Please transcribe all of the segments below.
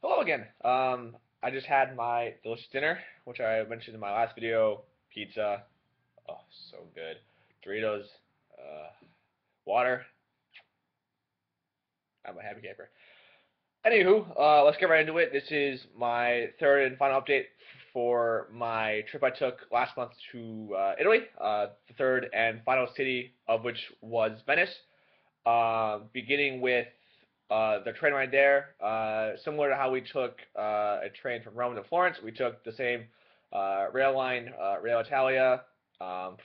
Hello again. I just had my delicious dinner, which I mentioned in my last video. Pizza, oh, so good. Doritos, uh, water. I'm a happy camper. Anywho, let's get right into it. This is my third and final update for my trip I took last month to Italy. The third and final city of which was Venice. Beginning with the train ride there, similar to how we took a train from Rome to Florence, we took the same rail line, Rail Italia,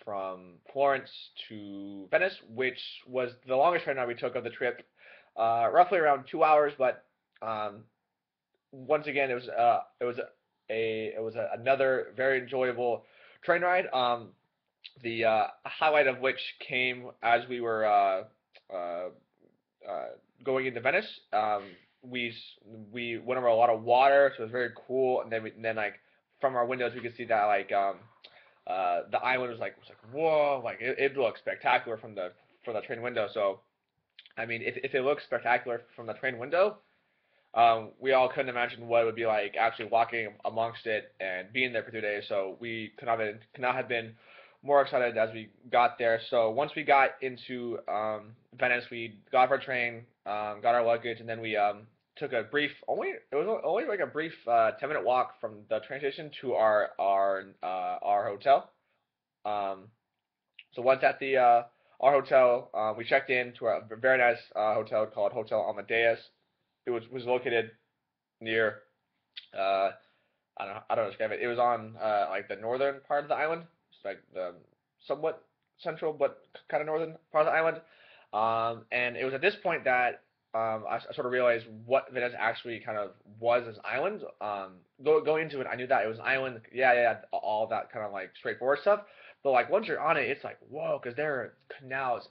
from Florence to Venice, which was the longest train ride we took of the trip, roughly around 2 hours. But um, once again, it was another very enjoyable train ride. The highlight of which came as we were uh, uh, going into Venice. We we went over a lot of water, so it was very cool. And then like from our windows, we could see that the island was like whoa, like it looked spectacular from the train window. So I mean, if it looks spectacular from the train window, we all couldn't imagine what it would be like actually walking amongst it and being there for 2 days. So we could not have been more excited as we got there. So once we got into Venice, we got off our train, got our luggage, and then we took a brief it was only like a brief 10-minute walk from the train station to our hotel. Um, so once at the our hotel, we checked in to a very nice hotel called Hotel Amadeus. It was located near uh I don't know describe it. It was on like the northern part of the island. It's like the somewhat central but kind of northern part of the island. And it was at this point that I sort of realized what Venice actually kind of was as an island. Going into it, I knew that it was an island. Yeah, yeah, all that kind of like straightforward stuff. But like once you're on it, it's like whoa, because there are canals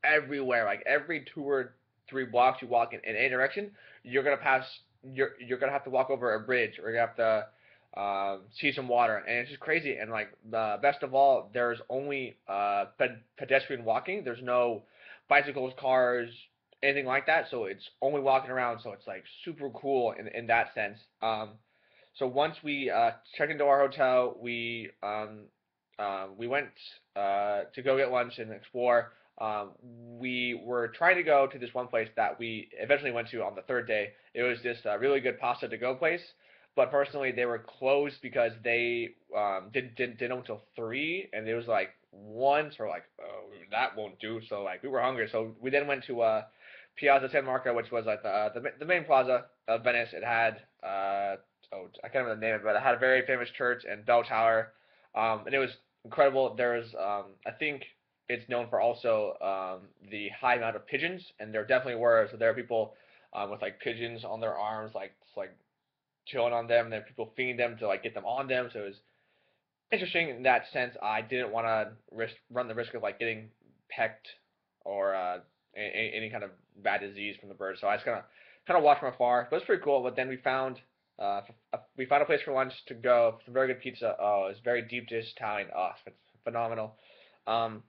everywhere. Like every 2 or 3 blocks you walk in any direction, you're gonna pass. You're gonna have to walk over a bridge, or you have to see some water, and it's just crazy. And like the best of all, there's only pedestrian walking. There's no bicycles, cars, anything like that. So it's only walking around. So it's like super cool in that sense. So once we checked into our hotel, we went to go get lunch and explore. We were trying to go to this one place that we eventually went to on the third day. It was this really good pasta to go place, but personally they were closed because they didn't open until 3, and it was like 1, so we're like, oh, that won't do. So like we were hungry, so we then went to Piazza San Marco, which was like the main plaza of Venice. It had oh, I can't remember the name of it, but it had a very famous church and bell tower, and it was incredible. There was I think it's known for also the high amount of pigeons, and there definitely were. So there are people with like pigeons on their arms, like just, like chilling on them, and then people feeding them to like get them on them. So it was interesting in that sense. I didn't want to run the risk of like getting pecked or any kind of bad disease from the birds. So I just kind of watched from afar. But it's pretty cool. But then uh, we found a place for lunch to go. Some very good pizza. Oh, it's very deep dish Italian. Oh, it's phenomenal. Um,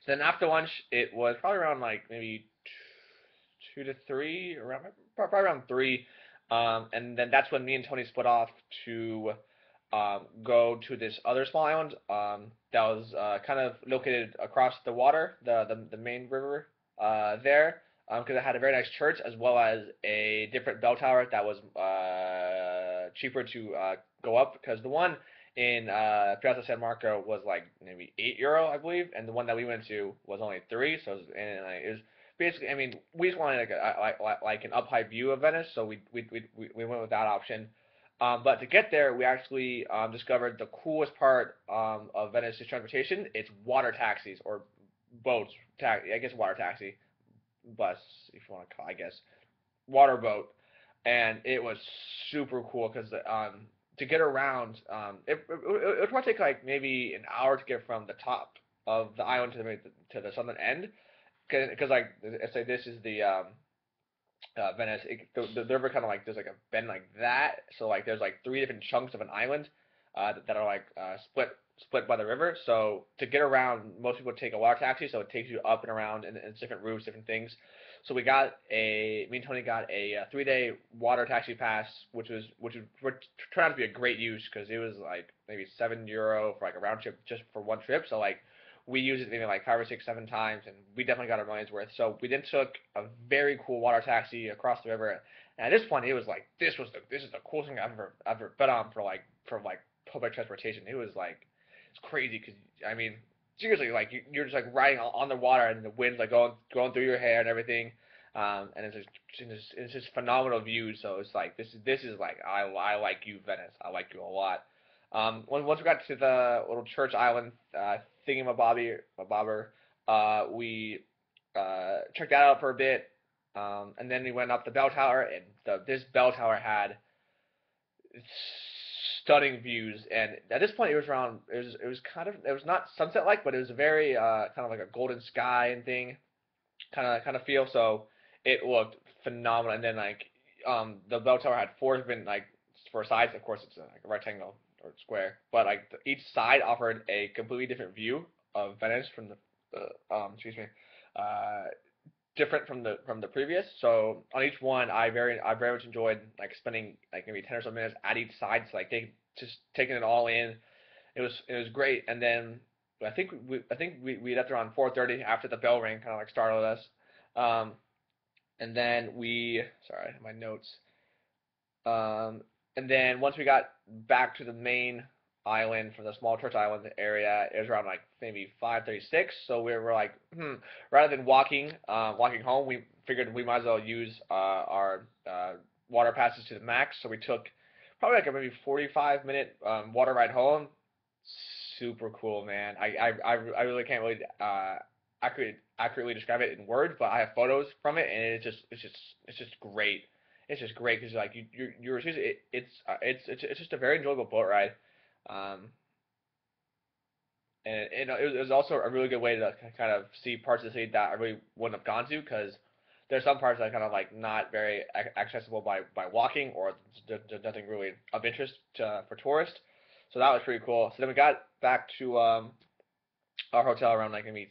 so then after lunch, it was probably around like maybe 2 to 3, around probably around 3. And then that's when me and Tony split off to go to this other small island that was kind of located across the water, the main river there, because it had a very nice church as well as a different bell tower that was cheaper to go up, because the one in Piazza San Marco was like maybe €8, I believe, and the one that we went to was only 3. So it was basically, I mean, we just wanted like an up high view of Venice, so we went with that option. But to get there, we actually discovered the coolest part of Venice's transportation. It's water taxis or boats. I guess water taxi, bus, if you want to call, I guess, water boat, and it was super cool because to get around, it would probably take like maybe an hour to get from the top of the island to the southern end, because like let's say this is the Venice. The river kind of like there's like a bend like that, so like there's like 3 different chunks of an island that are like split by the river. So to get around, most people take a water taxi, so it takes you up and around in different routes, different things. So me and Tony got a 3-day water taxi pass, which turned out to be a great use because it was like maybe €7 for like a round trip just for one trip. So like we used it maybe like 5 or 6, 7 times, and we definitely got our money's worth. So we then took a very cool water taxi across the river, and at this point it was like this is the coolest thing I've ever been on for like public transportation. It was like it's crazy because I mean seriously, like you're just like riding on the water and the wind's like going through your hair and everything, and it's just phenomenal views. So it's like this is like I like you, Venice. I like you a lot. Once we got to the little church island thingamabobber, we checked that out for a bit, and then we went up the bell tower, and this bell tower had stunning views. And at this point, it was kind of it was not sunset like, but it was a very kind of like a golden sky and thing kind of feel. So it looked phenomenal. And then like the bell tower had four different like four sides. Of course, it's like a rectangle or square, but like each side offered a completely different view of Venice from the excuse me uh, different from the previous. So on each one, I very much enjoyed like spending like maybe 10 or so minutes at each side, so like just taking it all in. It was great. And then I think we left around 4:30 after the bell rang, kind of like startled us. Um, and then sorry, my notes. Um, and then once we got back to the main island for the small church island area, it was around like maybe 5:36. So we were like, rather than walking home, we figured we might as well use our water passes to the max. So we took probably like a maybe 45-minute water ride home. Super cool, man. I really can't really accurately describe it in words, but I have photos from it, and it's just great. It's just great because like you're it's just a very enjoyable boat ride, um, and it was also a really good way to kind of see parts of the city that I really wouldn't have gone to because there's some parts that are kind of like not very accessible by walking or there's nothing really of interest for tourists. So that was pretty cool. So then we got back to our hotel around like maybe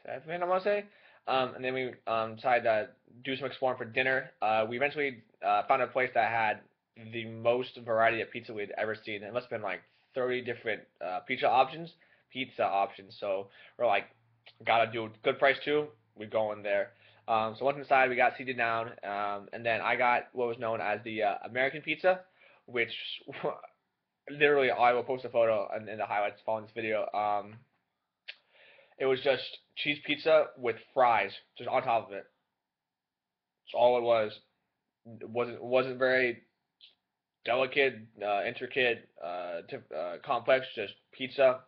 7, I want to say. And then we decided to do some exploring for dinner. We eventually found a place that had the most variety of pizza we'd ever seen. It must have been like 30 different pizza options. So we're like, gotta do a good price too. We go in there. So once inside, we got seated down, and then I got what was known as the American pizza, which literally I will post a photo in the highlights following this video. It was just cheese pizza with fries just on top of it. That's all it was. It wasn't very delicate, intricate, complex. Just pizza,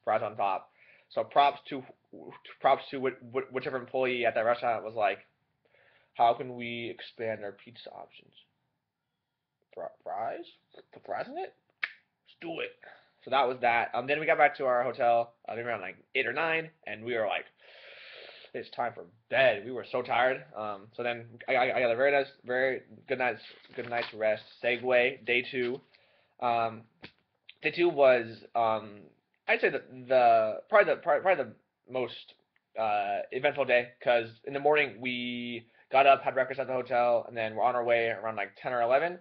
fries on top. So props to whichever employee at that restaurant was like, how can we expand our pizza options? Fries? Put fries in it? Let's do it. So that was that. Then we got back to our hotel. I think around like 8 or 9, and we were like, it's time for bed. We were so tired. So then I got a very good night's rest. Segue day two. Um, Day two was I'd say probably the most eventful day because in the morning we got up, had breakfast at the hotel, and then we're on our way around like 10 or 11.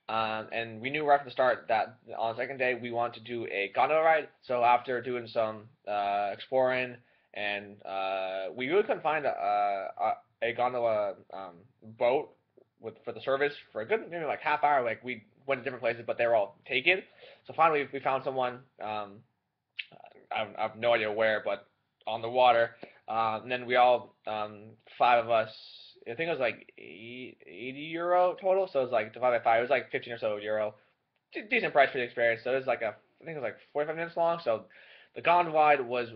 And we knew right from the start that on the second day we wanted to do a gondola ride. So after doing some exploring and we really couldn't find a gondola boat for the service for a good maybe like half hour. Like we went to different places, but they were all taken. So finally we found someone. I have no idea where, but on the water. And then we all, 5 of us, I think it was like €80 total. So it was like divided by 5. It was like 15 or so euro. Decent price for the experience. So it was like I think it was like 45 minutes long. So the gondola ride was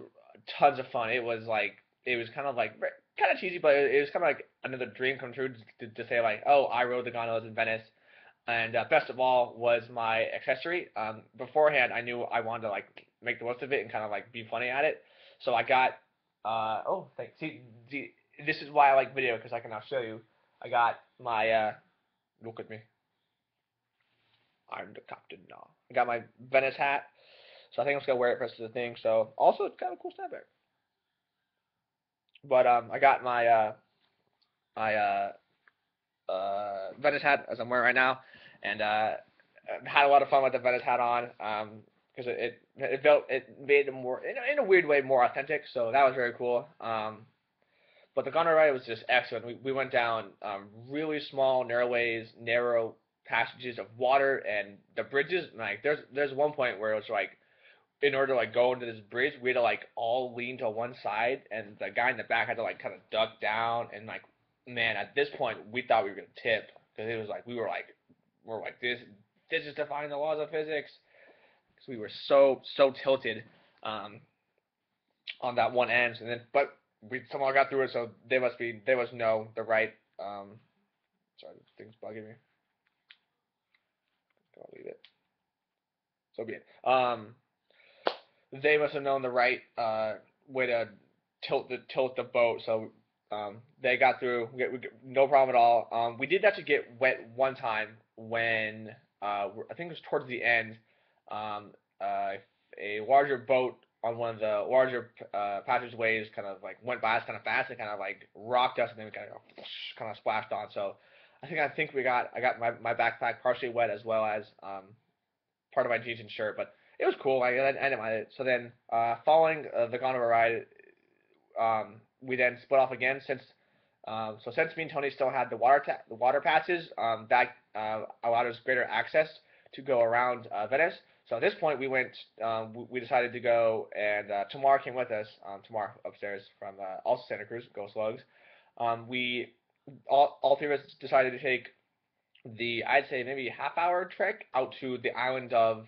tons of fun. It was kind of like kind of cheesy, but it was kind of like another dream come true to say like, oh, I rode the gondolas in Venice. And best of all was my accessory. Beforehand, I knew I wanted to like make the most of it and kind of like be funny at it. So I got oh, thanks. See, this is why I like video because I can now show you. I got my look at me. I'm the captain now. I got my Venice hat. So I think I'm just gonna wear it for the rest of the thing. So also it's kind of a cool snapback. But I got my I Venice hat as I'm wearing right now, and had a lot of fun with the Venice hat on. Because it made it more in a weird way more authentic. So that was very cool. But the gondola ride was just excellent. We went down really small, narrow passages of water, and the bridges. Like there's one point where it was like in order to like go into this bridge, we had to like all lean to one side, and the guy in the back had to like kind of duck down, and like man, at this point we thought we were gonna tip because it was like we're like this is defying the laws of physics because we were so tilted um, on that one end, and then but we somehow got through it, so they must know the right. Sorry, this thing's bugging me. I'll leave it. So be it. They must have known the right way to tilt the boat. So they got through. No problem at all. We did actually get wet one time when I think it was towards the end. Um, uh, a larger boat on one of the larger passageways kind of like went by us kind of fast and kind of like rocked us and then we kind of splashed on. So I think I got my backpack partially wet as well as part of my jeans and shirt, but it was cool. I didn't mind it. So then, following the gondola ride, we then split off again. Since me and Tony still had the water passes, that allowed us greater access to go around Venice. So at this point, we decided to go, and Tamar came with us. Tamar upstairs from also Santa Cruz, Go Slugs. We all three of us decided to take I'd say maybe half-hour trek out to the island of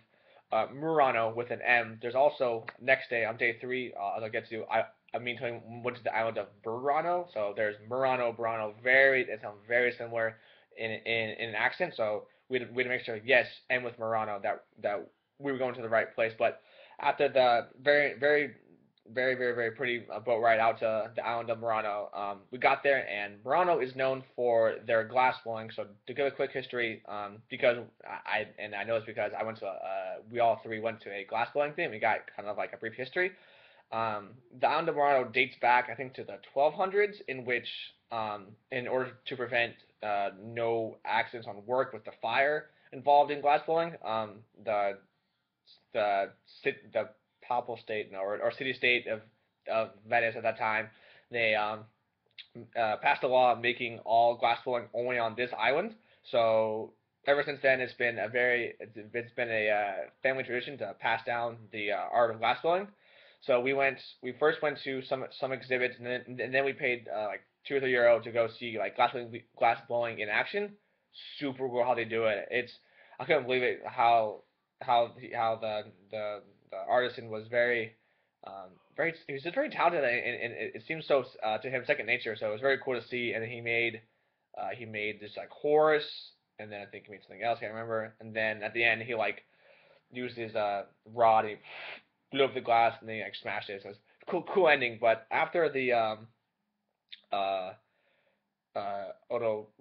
Murano with an M. There's also next day on day three, as I'll get to, I mean, went to the island of Burano. So there's Murano, Burano, it sounds very similar in an accent. So we'd make sure, yes, and with Murano that we were going to the right place. But after the very pretty boat ride out to the island of Murano. We got there, and Murano is known for their glass blowing. So to give a quick history, because I know it's because I went to we all three went to a glass blowing thing. We got kind of like a brief history. The island of Murano dates back, I think, to the 1200s, in which, in order to prevent no accidents on work with the fire involved in glass blowing, the the papal state, no, or city state of Venice at that time, they passed a law making all glass blowing only on this island. So ever since then, it's been a family tradition to pass down the art of glass blowing. So we first went to some exhibits, and then we paid like €2 or €3 to go see like glass blowing in action. Super cool how they do it. I couldn't believe it how the artisan was very he was just very talented, and it seems so to him second nature. So it was very cool to see. And then he made this like horse, and then I think he made something else, I can't remember. And then at the end he like used his rod and he blew up the glass and then he like smashed it. So it was cool ending. But after the uh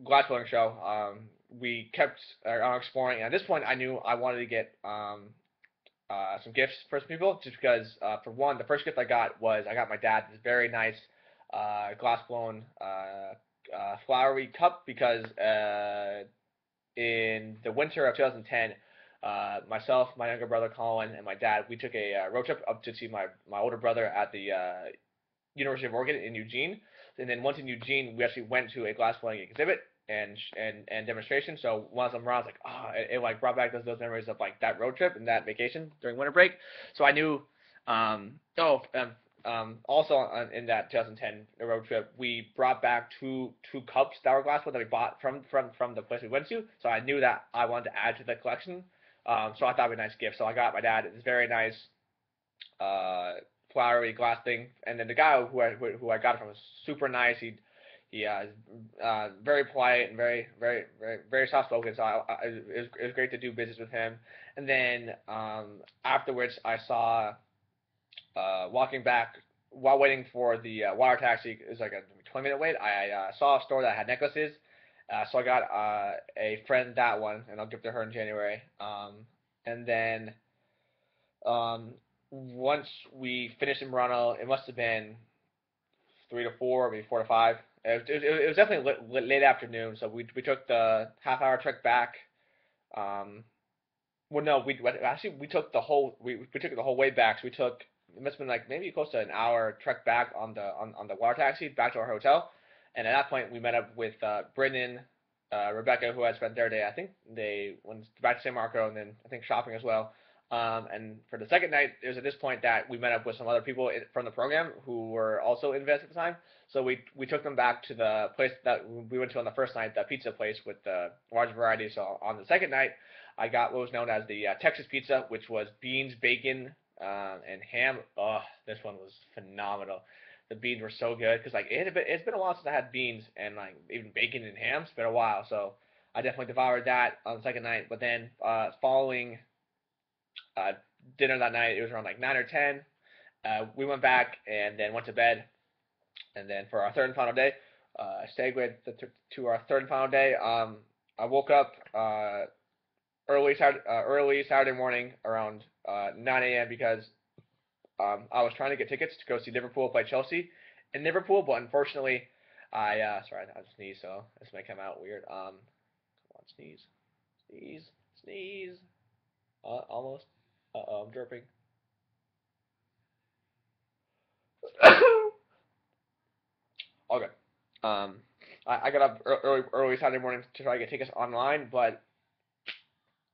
glass blowing show, we kept on exploring. And at this point, I knew I wanted to get some gifts for some people, just because for one, the first gift I got my dad this very nice glass blown flowery cup because in the winter of 2010, myself, my younger brother Colin, and my dad, we took a road trip up to see my older brother at the University of Oregon in Eugene. And then once in Eugene, we actually went to a glass blowing exhibit and demonstration. So once I'm around, I was like, it like brought back those memories of like that road trip and that vacation during winter break. So I knew, also in that 2010 road trip, we brought back two cups that were glassware that we bought from the place we went to. So I knew that I wanted to add to the collection. So I thought it'd be a nice gift. So I got my dad this very nice flowery glass thing, and then the guy who I got it from was super nice. He very polite and very soft spoken. So it was great to do business with him. And then afterwards, I saw walking back while waiting for the water taxi. It was like a 20-minute wait. I saw a store that had necklaces. So I got a friend that one, and I'll give to her in January. And then once we finished in Murano, it must have been 3 to 4, maybe 4 to 5. it was definitely late afternoon, so we took the half-hour trek back. Um, well, no, we took the whole we took it the whole way back. So we took it must have been like maybe close to an hour trek back on the water taxi back to our hotel, and at that point we met up with Brendan, Rebecca, who had spent their day. I think they went back to San Marco and then I think shopping as well. And for the second night, it was at this point that we met up with some other people from the program who were also in Venice at the time. So we took them back to the place that we went to on the first night, the pizza place with the large variety. So on the second night, I got what was known as the Texas pizza, which was beans, bacon, and ham. Oh, this one was phenomenal. The beans were so good because like it's been a while since I had beans and like even bacon and ham. It's been a while, so I definitely devoured that on the second night. But then following uh, dinner that night, it was around like 9 or 10. We went back and then went to bed. And then for our third and final day, I segued to our third and final day. I woke up early Saturday morning around 9 a.m. because I was trying to get tickets to go see Liverpool play Chelsea in Liverpool, but unfortunately, sorry, I sneezed, so this may come out weird. Come on, sneeze, sneeze, sneeze. Almost. I'm dripping. Okay. Um, I got up early Saturday morning to try to get tickets online, but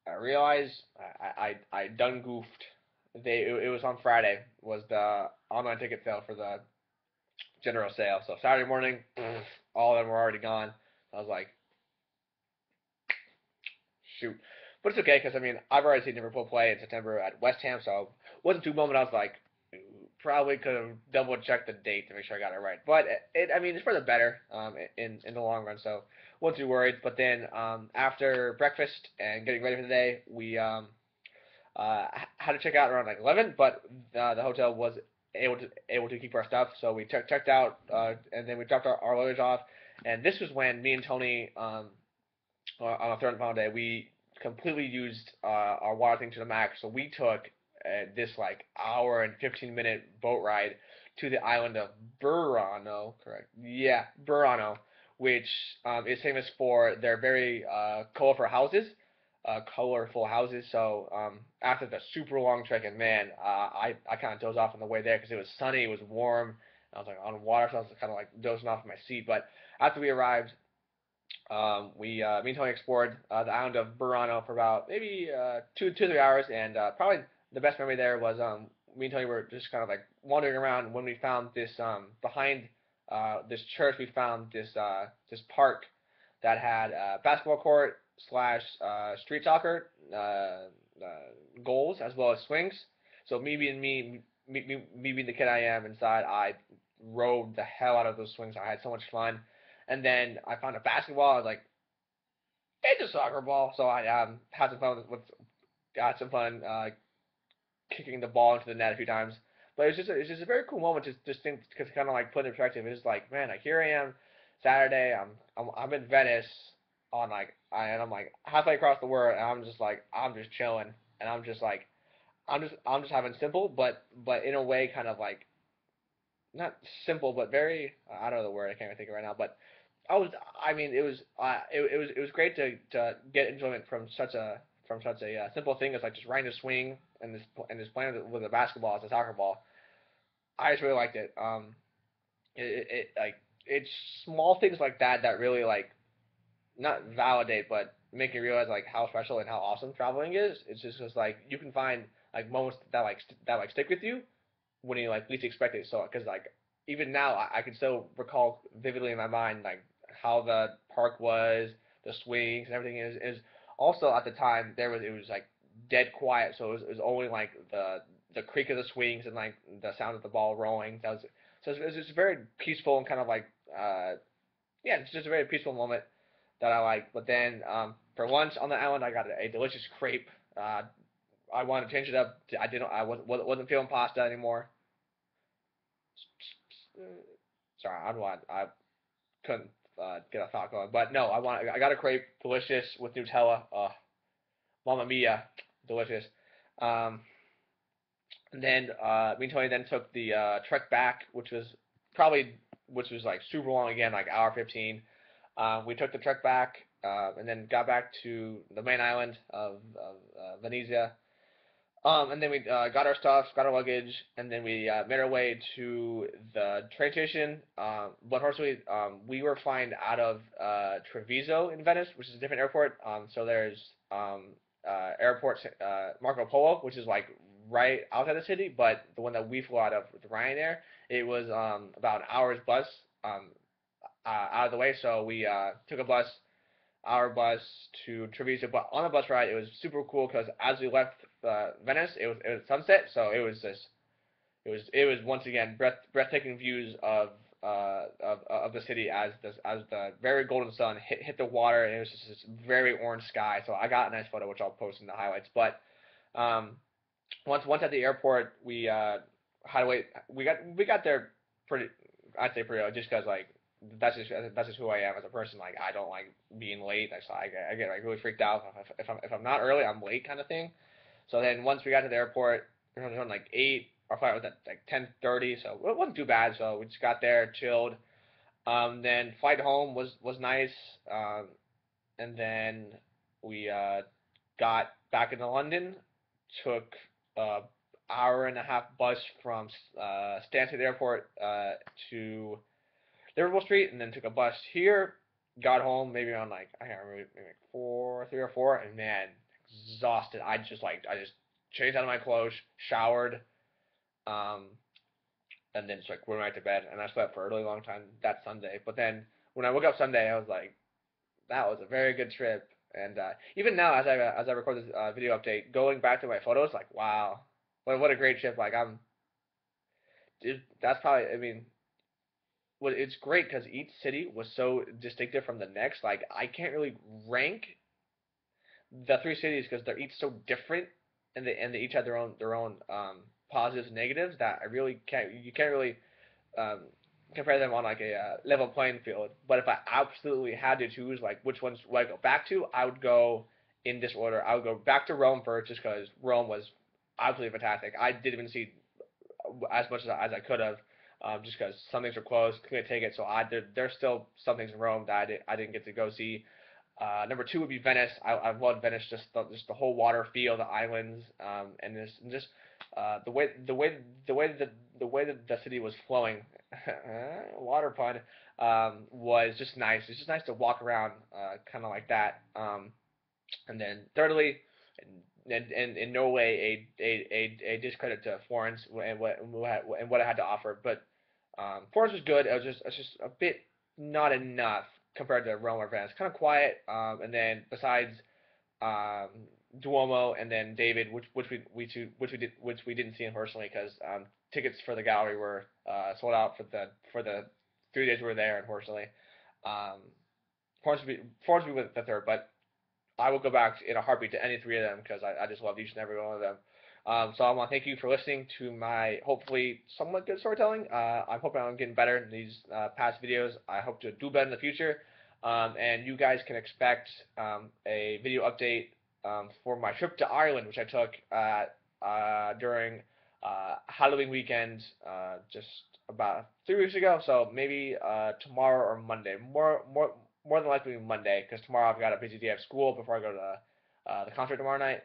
I realized I done goofed. It was on Friday was the online ticket sale for the general sale. So Saturday morning, all of them were already gone. I was like, shoot. But it's okay because I mean I've already seen Liverpool play in September at West Ham, so it wasn't too moment. I was like, probably could have double checked the date to make sure I got it right. But I mean, it's for the better in the long run, so wasn't too worried. But then after breakfast and getting ready for the day, we had to check out around like 11, but the hotel was able to keep our stuff, so we checked out and then we dropped our luggage off. And this was when me and Tony on a third and final day, we completely used our water thing to the max. So we took this like hour and 15-minute boat ride to the island of Burano, correct? Yeah, Burano, which is famous for their very colorful houses. So after the super long trek, and man, I kind of dozed off on the way there because it was sunny, it was warm. I was like on water, so I was kind of like dozing off in my seat. But after we arrived, me and Tony explored the island of Burano for about maybe 2 3 hours, and probably the best memory there was me and Tony were just kind of like wandering around. And when we found this behind this church, we found this park that had basketball court slash street soccer goals as well as swings. So me being the kid I am inside, I rode the hell out of those swings. I had so much fun. And then I found a basketball. I was like, it's a soccer ball. So I had some fun got some fun kicking the ball into the net a few times. But it's just a very cool moment to just think to kind of like put in perspective. It's like, man, like here I am, Saturday. I'm in Venice on and I'm like halfway across the world, and I'm just chilling, and I'm just like I'm just having simple, but in a way kind of like not simple, but very I don't know the word. I can't even think of it right now. But I mean, it was great to get enjoyment from such a simple thing as like just riding a swing and just playing with a basketball as a soccer ball. I just really liked it. Like it's small things like that that really like not validate, but make you realize like how special and how awesome traveling is. It's just like you can find like moments that like stick with you when you like least expect it. So because like even now I can still recall vividly in my mind like how the park was, the swings and everything is also at the time it was like dead quiet, so it was only like the creak of the swings and like the sound of the ball rolling. That was so it was just very peaceful and kind of like yeah, it's just a very peaceful moment that I like. But then for lunch on the island, I got a delicious crepe. I wanted to change it up. I wasn't feeling pasta anymore. Sorry, I couldn't get a thought going. But no, I got a crepe, delicious with Nutella. Mamma mia, delicious. Um, and then me and Tony then took the trek back, which was probably which was like super long again, like hour 15. We took the truck back, and then got back to the main island of Venezia. And then we got our stuff, got our luggage, and then we made our way to the train station. But unfortunately, we were flying out of Treviso in Venice, which is a different airport. So there's airport Marco Polo, which is like right outside the city, but the one that we flew out of with Ryanair, it was about an hour's bus out of the way. So we took a bus, our bus to Treviso. But on the bus ride, it was super cool because as we left Venice, it was sunset, so it was once again breathtaking views of the city as the very golden sun hit the water, and it was just this very orange sky. So I got a nice photo which I'll post in the highlights. But um, once at the airport, we had to wait. We got there pretty. I'd say pretty early, just because like that's just who I am as a person. Like I don't like being late. I get like really freaked out if I'm not early, I'm late kind of thing. So then once we got to the airport, we were on like 8. Our flight was at like 10:30, so it wasn't too bad. So we just got there, chilled. Then flight home was nice. And then we got back into London, took a hour and a half bus from Stansted Airport to Liverpool Street, and then took a bus here. Got home maybe around like I can't remember, maybe like 3 or 4, and man, exhausted. I just changed out of my clothes, showered, um, and then just like went right to bed. And I slept for a really long time that Sunday. But then when I woke up Sunday, I was like, that was a very good trip. And even now, as I record this video update, going back to my photos, like wow, what a great trip. Like that's probably, I mean, well, it's great because each city was so distinctive from the next. Like I can't really rank the three cities because they're each so different, and they each have their own positives and negatives that I really can't you can't really um, compare them on like a level playing field. But if I absolutely had to choose like which ones would I go back to, I would go in this order. I would go back to Rome first, just because Rome was absolutely fantastic. I didn't even see as much as I could have. Just because some things were closed, couldn't take it. So there's still some things in Rome that I didn't get to go see. Number two would be Venice. I loved Venice, just the whole water feel, the islands, and just the way that the city was flowing, water pun, was just nice. It's just nice to walk around, kind of like that. And then thirdly, and in no way a discredit to Florence and what it had to offer, but Florence was good. It's just a bit not enough compared to Rome or Venice. Kind of quiet. And then besides um, Duomo and then David, which we didn't see unfortunately because tickets for the gallery were sold out for the 3 days we were there. Unfortunately, um, Florence would be the third, but I will go back in a heartbeat to any three of them because I just loved each and every one of them. So I want to thank you for listening to my hopefully somewhat good storytelling. I'm hoping I'm getting better in these past videos. I hope to do better in the future. And you guys can expect a video update for my trip to Ireland, which I took during Halloween weekend just about 3 weeks ago. So maybe tomorrow or Monday. More than likely Monday, because tomorrow I've got a busy day of school before I go to the concert tomorrow night.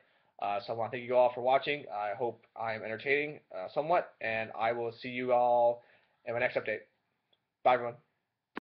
So I want to thank you all for watching. I hope I am entertaining somewhat, and I will see you all in my next update. Bye, everyone.